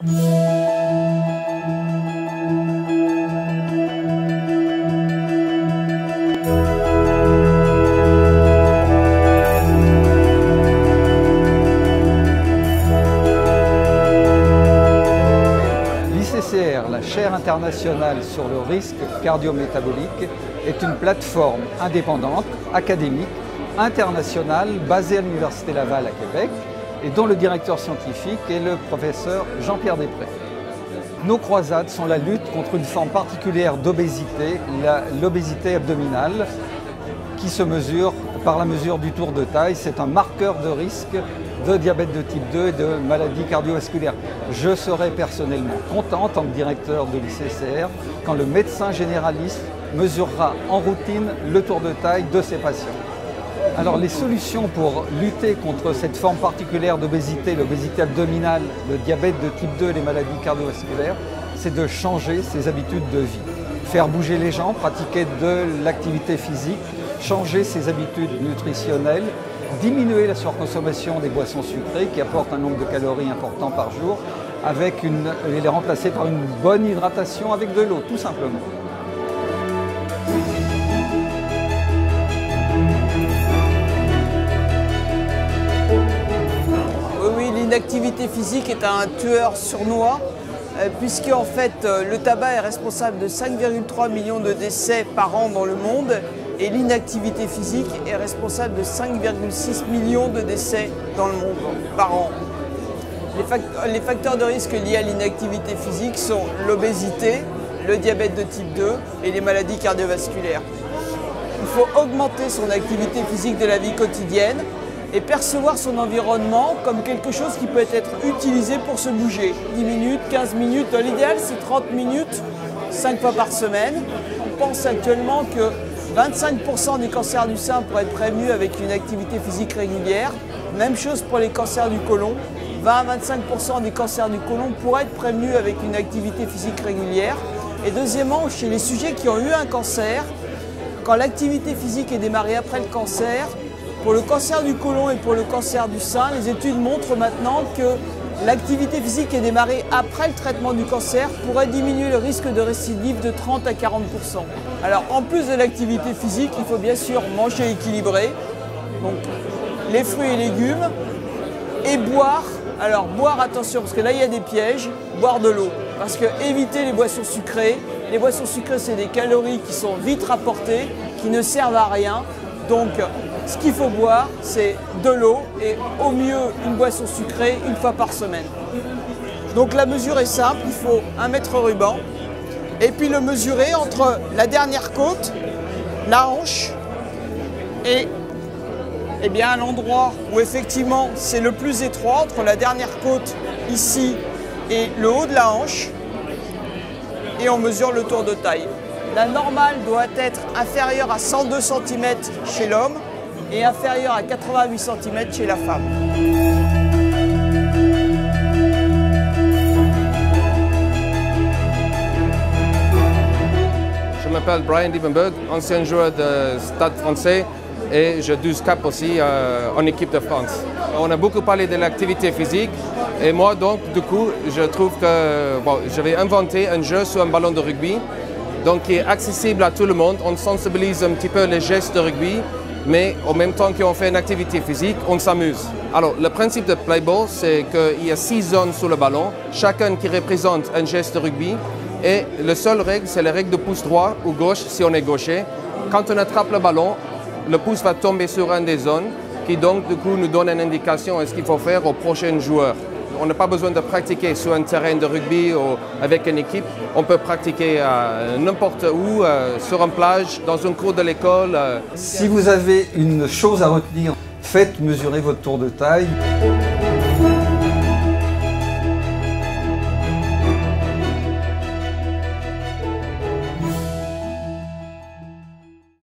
l'ICCR, la chaire internationale sur le risque cardio-métabolique, est une plateforme indépendante, académique, internationale, basée à l'Université Laval à Québec et dont le directeur scientifique est le professeur Jean-Pierre Després. Nos croisades sont la lutte contre une forme particulière d'obésité, l'obésité abdominale, qui se mesure par la mesure du tour de taille. C'est un marqueur de risque de diabète de type 2 et de maladies cardiovasculaires. Je serai personnellement content en tant que directeur de l'ICCR quand le médecin généraliste mesurera en routine le tour de taille de ses patients. Alors les solutions pour lutter contre cette forme particulière d'obésité, l'obésité abdominale, le diabète de type 2 et les maladies cardiovasculaires, c'est de changer ses habitudes de vie. Faire bouger les gens, pratiquer de l'activité physique, changer ses habitudes nutritionnelles, diminuer la surconsommation des boissons sucrées qui apportent un nombre de calories important par jour, et les remplacer par une bonne hydratation avec de l'eau, tout simplement. L'inactivité physique est un tueur sournois, puisque en fait le tabac est responsable de 5,3 millions de décès par an dans le monde et l'inactivité physique est responsable de 5,6 millions de décès dans le monde par an. Les facteurs de risque liés à l'inactivité physique sont l'obésité, le diabète de type 2 et les maladies cardiovasculaires. Il faut augmenter son activité physique de la vie quotidienne et percevoir son environnement comme quelque chose qui peut être utilisé pour se bouger. 10 minutes, 15 minutes, l'idéal c'est 30 minutes, 5 fois par semaine. On pense actuellement que 25% des cancers du sein pourraient être prévenus avec une activité physique régulière. Même chose pour les cancers du côlon. 20 à 25% des cancers du côlon pourraient être prévenus avec une activité physique régulière. Et deuxièmement, chez les sujets qui ont eu un cancer, quand l'activité physique est démarrée après le cancer, pour le cancer du côlon et pour le cancer du sein, les études montrent maintenant que l'activité physique qui est démarrée après le traitement du cancer pourrait diminuer le risque de récidive de 30 à 40%. Alors en plus de l'activité physique, il faut bien sûr manger équilibré, donc les fruits et légumes, et boire. Alors boire, attention, parce que là il y a des pièges, boire de l'eau. Parce que éviter les boissons sucrées c'est des calories qui sont vite rapportées, qui ne servent à rien. Donc ce qu'il faut boire, c'est de l'eau et au mieux une boisson sucrée une fois par semaine. Donc la mesure est simple, il faut 1 mètre ruban et puis le mesurer entre la dernière côte, la hanche et bien l'endroit où effectivement c'est le plus étroit entre la dernière côte ici et le haut de la hanche et on mesure le tour de taille. La normale doit être inférieure à 102 cm chez l'homme et inférieure à 88 cm chez la femme. Je m'appelle Brian Liebenberg, ancien joueur de Stade français et je 12 cap aussi en équipe de France. On a beaucoup parlé de l'activité physique et moi donc du coup je trouve que je vais inventer un jeu sur un ballon de rugby. Donc qui est accessible à tout le monde, on sensibilise un petit peu les gestes de rugby, mais en même temps qu'on fait une activité physique, on s'amuse. Alors le principe de Playball, c'est qu'il y a 6 zones sur le ballon, chacun qui représente un geste de rugby, et la seule règle, c'est la règle de pouce droit ou gauche si on est gaucher. Quand on attrape le ballon, le pouce va tomber sur une des zones, qui donc du coup nous donne une indication de ce qu'il faut faire au prochain joueur. On n'a pas besoin de pratiquer sur un terrain de rugby ou avec une équipe. On peut pratiquer n'importe où, sur une plage, dans un cours de l'école. Si vous avez une chose à retenir, faites mesurer votre tour de taille.